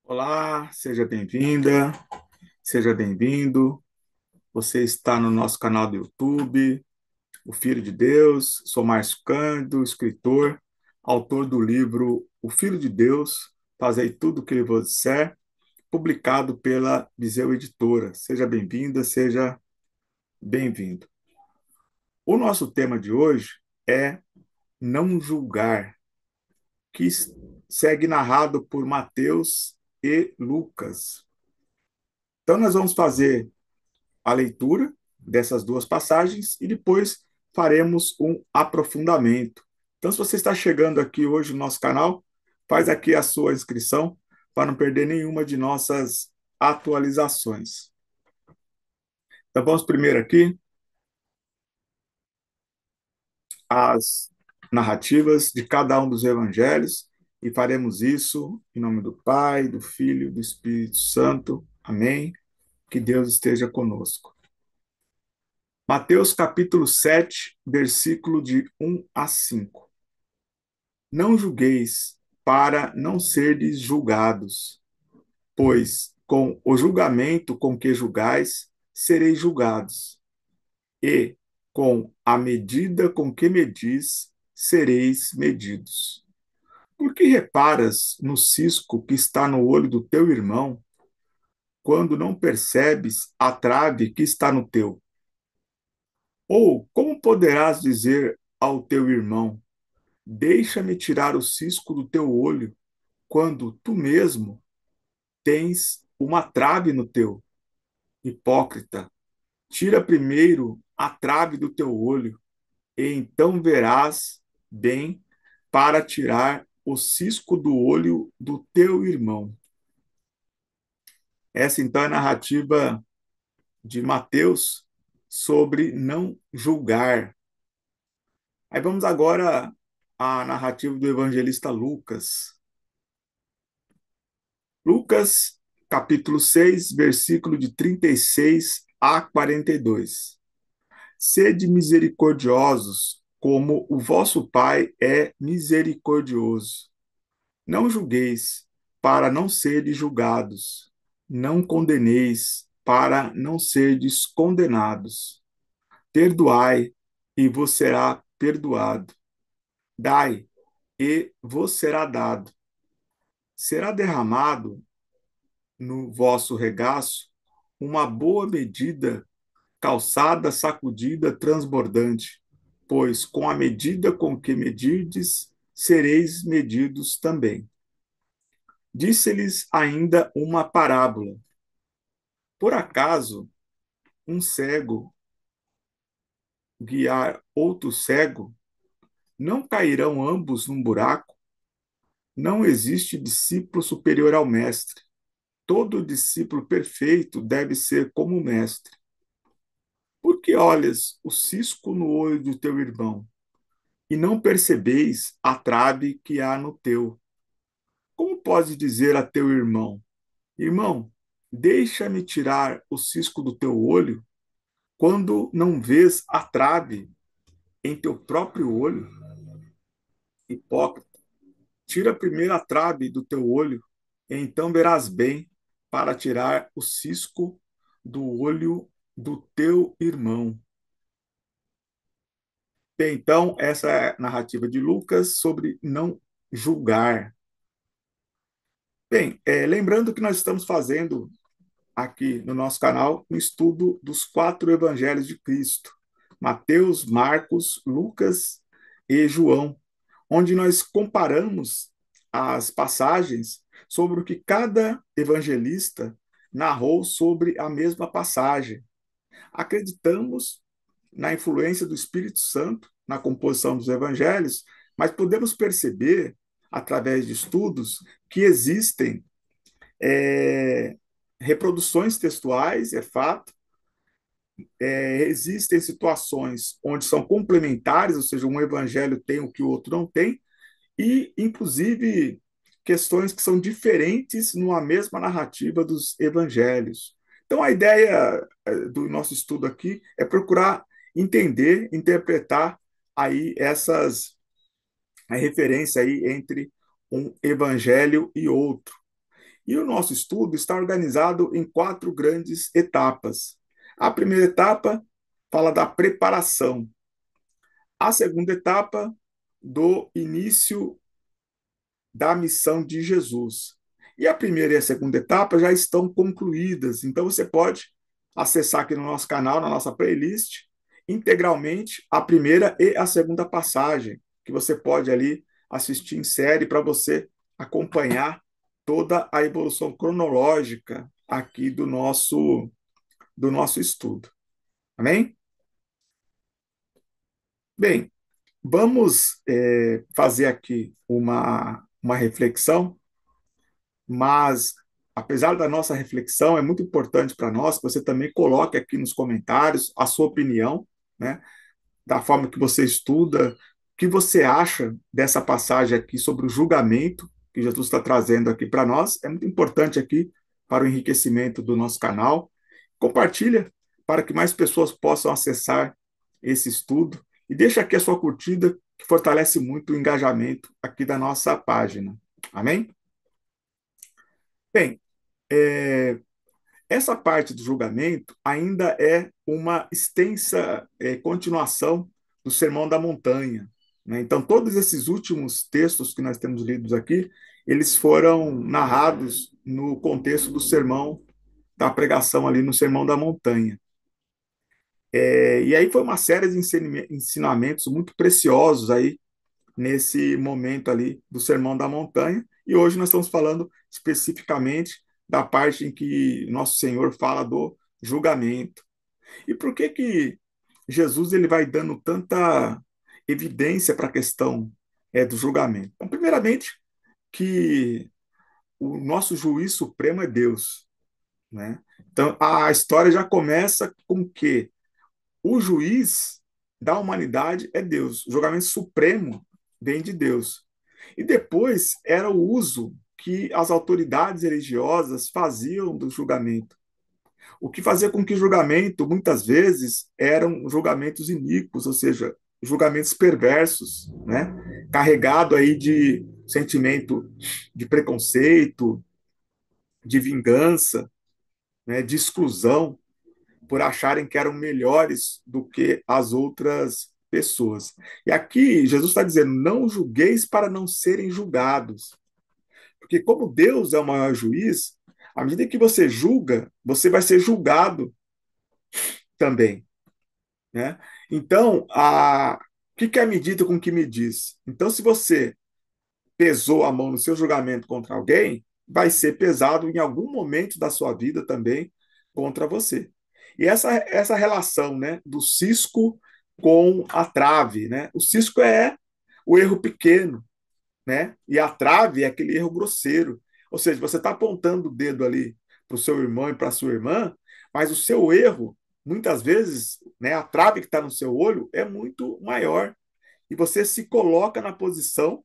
Olá, seja bem-vinda, seja bem-vindo. Você está no nosso canal do YouTube, O Filho de Deus. Sou Márcio Cândido, escritor, autor do livro O Filho de Deus, Fazei Tudo o que Ele vos disser, publicado pela Viseu Editora. Seja bem-vinda, seja bem-vindo. O nosso tema de hoje é não julgar, que segue narrado por Mateus e Lucas. Então, nós vamos fazer a leitura dessas duas passagens e depois faremos um aprofundamento. Então, se você está chegando aqui hoje no nosso canal, faz aqui a sua inscrição para não perder nenhuma de nossas atualizações. Então, vamos primeiro aqui as narrativas de cada um dos evangelhos e faremos isso em nome do Pai, do Filho e do Espírito Santo. Amém. Que Deus esteja conosco. Mateus capítulo 7, versículo de 1 a 5. Não julgueis para não serdes julgados, pois com o julgamento com que julgais, sereis julgados, e com a medida com que medis, sereis medidos. Por que reparas no cisco que está no olho do teu irmão, quando não percebes a trave que está no teu? Ou como poderás dizer ao teu irmão: deixa-me tirar o cisco do teu olho, quando tu mesmo tens uma trave no teu? Hipócrita, tira primeiro a trave do teu olho, e então verás bem para tirar o cisco do olho do teu irmão. Essa então é a narrativa de Mateus sobre não julgar. Aí vamos agora à narrativa do evangelista Lucas. Lucas, capítulo 6, versículo de 36 a 42. Sede misericordiosos, como o vosso Pai é misericordioso. Não julgueis, para não serdes julgados. Não condeneis, para não serdes condenados. Perdoai, e vos será perdoado. Dai, e vos será dado. Será derramado no vosso regaço uma boa medida, calçada, sacudida, transbordante, pois com a medida com que medirdes, sereis medidos também. Disse-lhes ainda uma parábola. Por acaso um cego guiar outro cego, não cairão ambos num buraco? Não existe discípulo superior ao mestre. Todo discípulo perfeito deve ser como o mestre. Por que olhas o cisco no olho do teu irmão e não percebeis a trave que há no teu? Como podes dizer a teu irmão: irmão, deixa-me tirar o cisco do teu olho, quando não vês a trave em teu próprio olho? Hipócrita, tira primeiro a trave do teu olho, e então verás bem para tirar o cisco do olho do teu irmão. Bem, então, essa é a narrativa de Lucas sobre não julgar. Bem, lembrando que nós estamos fazendo aqui no nosso canal um estudo dos quatro evangelhos de Cristo: Mateus, Marcos, Lucas e João, onde nós comparamos as passagens sobre o que cada evangelista narrou sobre a mesma passagem. Acreditamos na influência do Espírito Santo na composição dos evangelhos, mas podemos perceber, através de estudos, que existem é, reproduções textuais, é fato, existem situações onde são complementares, ou seja, um evangelho tem o que o outro não tem, e, inclusive, questões que são diferentes numa mesma narrativa dos evangelhos. Então, a ideia do nosso estudo aqui é procurar entender, interpretar aí essas a referência aí entre um evangelho e outro. E o nosso estudo está organizado em quatro grandes etapas. A primeira etapa fala da preparação. A segunda etapa, do início da missão de Jesus. E a primeira e a segunda etapa já estão concluídas, então você pode acessar aqui no nosso canal, na nossa playlist, integralmente a primeira e a segunda passagem, que você pode ali assistir em série para você acompanhar toda a evolução cronológica aqui do nosso estudo. Amém? Bem, vamos fazer aqui uma reflexão. Mas, apesar da nossa reflexão, é muito importante para nós que você também coloque aqui nos comentários a sua opinião, né? Da forma que você estuda, o que você acha dessa passagem aqui sobre o julgamento que Jesus está trazendo aqui para nós. É muito importante aqui para o enriquecimento do nosso canal. Compartilha para que mais pessoas possam acessar esse estudo e deixa aqui a sua curtida, que fortalece muito o engajamento aqui da nossa página. Amém? Bem, é, essa parte do julgamento ainda é uma extensa continuação do Sermão da Montanha, né? Então, todos esses últimos textos que nós temos lidos aqui, eles foram narrados no contexto do sermão, da pregação ali no Sermão da Montanha. E aí foi uma série de ensinamentos muito preciosos aí nesse momento ali do Sermão da Montanha, e hoje nós estamos falando especificamente da parte em que nosso Senhor fala do julgamento. E por que que Jesus ele vai dando tanta evidência para a questão do julgamento? Então, primeiramente, que o nosso juiz supremo é Deus, né? Então, a história já começa com que o juiz da humanidade é Deus. O julgamento supremo vem de Deus. E depois era o uso que as autoridades religiosas faziam do julgamento. O que fazia com que o julgamento, muitas vezes, eram julgamentos iníquos, ou seja, julgamentos perversos, né? Carregado aí de sentimento de preconceito, de vingança, né? De exclusão, por acharem que eram melhores do que as outras pessoas. E aqui Jesus está dizendo: não julgueis para não serem julgados. Porque, como Deus é o maior juiz, à medida que você julga, você vai ser julgado também, né? Então, o que é a medida com que me diz? Então, se você pesou a mão no seu julgamento contra alguém, vai ser pesado em algum momento da sua vida também contra você. E essa relação, né, do cisco com a trave, né? O cisco é o erro pequeno, né? E a trave é aquele erro grosseiro. Ou seja, você está apontando o dedo ali para o seu irmão e para a sua irmã, mas o seu erro, muitas vezes, né, a trave que está no seu olho é muito maior. E você se coloca na posição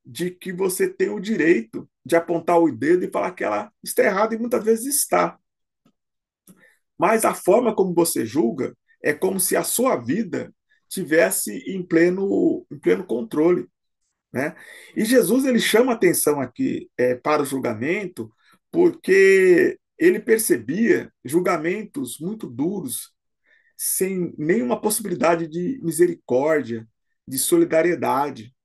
de que você tem o direito de apontar o dedo e falar que ela está errada, e muitas vezes está. Mas a forma como você julga é como se a sua vida tivesse em pleno controle, né? E Jesus ele chama atenção aqui para o julgamento, porque ele percebia julgamentos muito duros, sem nenhuma possibilidade de misericórdia, de solidariedade.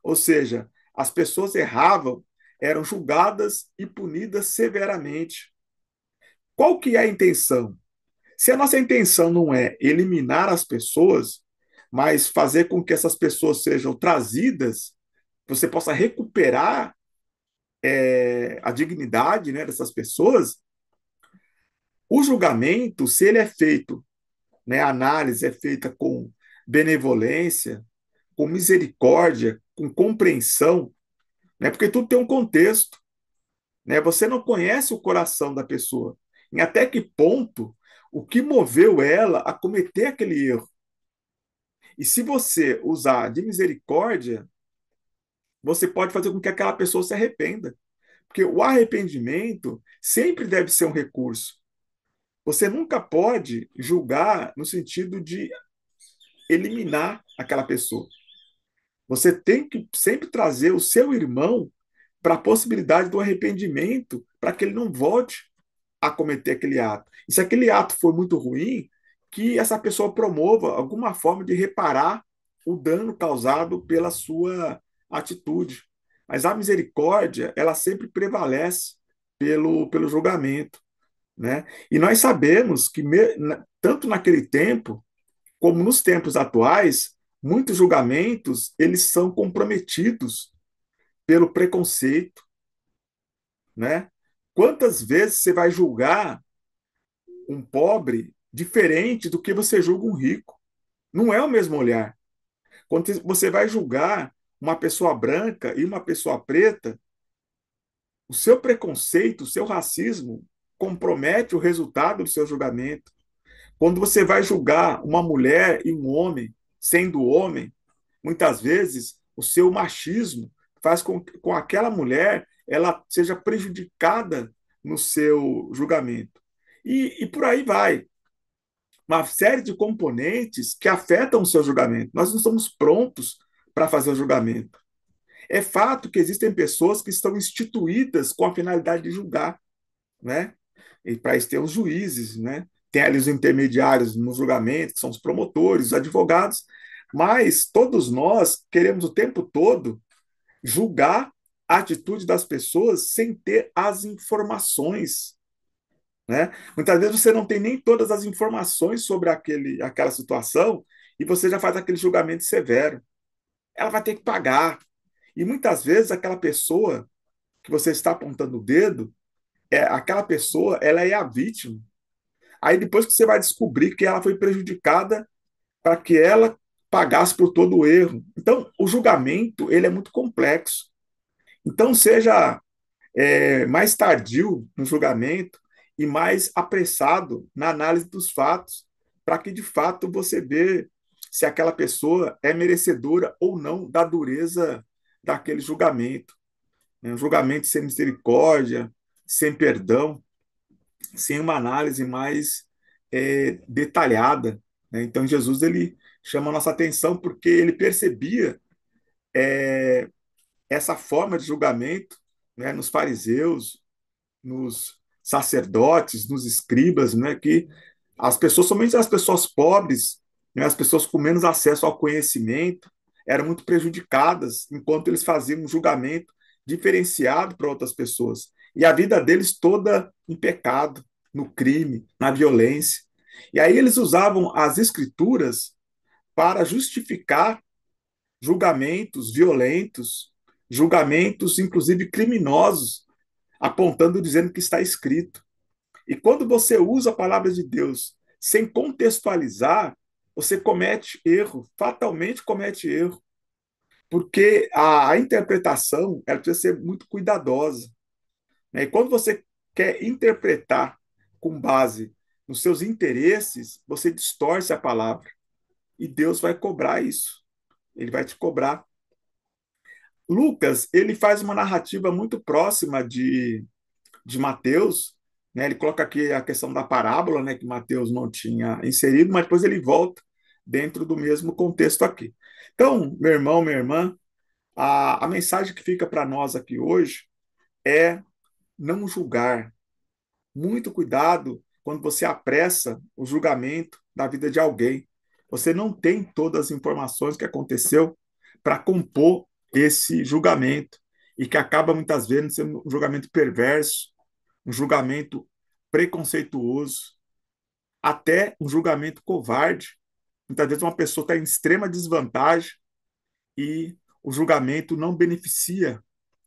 Ou seja, as pessoas erravam, eram julgadas e punidas severamente. Qual que é a intenção? Se a nossa intenção não é eliminar as pessoas, mas fazer com que essas pessoas sejam trazidas, você possa recuperar a dignidade, né, dessas pessoas, o julgamento, se ele é feito, né, a análise é feita com benevolência, com misericórdia, com compreensão, né, porque tudo tem um contexto. Né? Você não conhece o coração da pessoa. Em até que ponto o que moveu ela a cometer aquele erro. E se você usar de misericórdia, você pode fazer com que aquela pessoa se arrependa. Porque o arrependimento sempre deve ser um recurso. Você nunca pode julgar no sentido de eliminar aquela pessoa. Você tem que sempre trazer o seu irmão para a possibilidade do arrependimento, para que ele não volte a cometer aquele ato. E se aquele ato for muito ruim, que essa pessoa promova alguma forma de reparar o dano causado pela sua atitude. Mas a misericórdia, ela sempre prevalece pelo julgamento, né? E nós sabemos que tanto naquele tempo como nos tempos atuais, muitos julgamentos eles são comprometidos pelo preconceito, né? Quantas vezes você vai julgar um pobre diferente do que você julga um rico? Não é o mesmo olhar. Quando você vai julgar uma pessoa branca e uma pessoa preta, o seu preconceito, o seu racismo compromete o resultado do seu julgamento. Quando você vai julgar uma mulher e um homem, sendo homem, muitas vezes o seu machismo faz com aquela mulher ela seja prejudicada no seu julgamento. E por aí vai. Uma série de componentes que afetam o seu julgamento. Nós não estamos prontos para fazer o julgamento. É fato que existem pessoas que estão instituídas com a finalidade de julgar, né? E para isso tem os juízes, né? Tem ali os intermediários no julgamento, que são os promotores, os advogados, mas todos nós queremos o tempo todo julgar a atitude das pessoas sem ter as informações, né? Muitas vezes você não tem nem todas as informações sobre aquela situação e você já faz aquele julgamento severo. Ela vai ter que pagar. E muitas vezes aquela pessoa que você está apontando o dedo, aquela pessoa, ela é a vítima. Aí depois que você vai descobrir que ela foi prejudicada para que ela pagasse por todo o erro. Então, o julgamento, ele é muito complexo. Então, seja mais tardio no julgamento e mais apressado na análise dos fatos, para que de fato você vê se aquela pessoa é merecedora ou não da dureza daquele julgamento. Né? Um julgamento sem misericórdia, sem perdão, sem uma análise mais detalhada. Né? Então Jesus ele chama a nossa atenção porque ele percebia essa forma de julgamento, né, nos fariseus, nos sacerdotes, nos escribas, né, que as pessoas, somente as pessoas pobres, né, as pessoas com menos acesso ao conhecimento, eram muito prejudicadas, enquanto eles faziam um julgamento diferenciado para outras pessoas. E a vida deles toda em pecado, no crime, na violência. E aí eles usavam as escrituras para justificar julgamentos violentos, julgamentos, inclusive criminosos, apontando, dizendo que está escrito. E quando você usa a palavra de Deus sem contextualizar, você comete erro, fatalmente comete erro, porque a interpretação ela precisa ser muito cuidadosa. Né? E quando você quer interpretar com base nos seus interesses, você distorce a palavra. E Deus vai cobrar isso. Ele vai te cobrar. Lucas, ele faz uma narrativa muito próxima de Mateus, né? Ele coloca aqui a questão da parábola, né, que Mateus não tinha inserido, mas depois ele volta dentro do mesmo contexto aqui. Então, meu irmão, minha irmã, a mensagem que fica para nós aqui hoje é não julgar. Muito cuidado quando você apressa o julgamento da vida de alguém. Você não tem todas as informações que aconteceu para compor esse julgamento e que acaba muitas vezes sendo um julgamento perverso, um julgamento preconceituoso, até um julgamento covarde. Muitas vezes uma pessoa está em extrema desvantagem e o julgamento não beneficia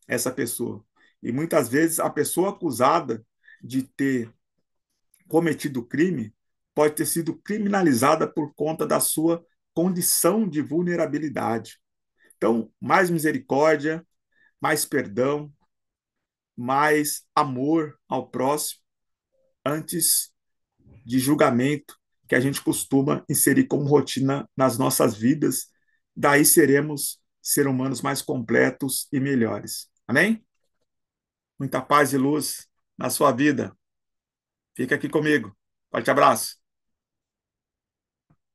essa pessoa. E muitas vezes a pessoa acusada de ter cometido crime pode ter sido criminalizada por conta da sua condição de vulnerabilidade. Então, mais misericórdia, mais perdão, mais amor ao próximo, antes de julgamento que a gente costuma inserir como rotina nas nossas vidas. Daí seremos seres humanos mais completos e melhores. Amém? Muita paz e luz na sua vida. Fica aqui comigo. Forte abraço.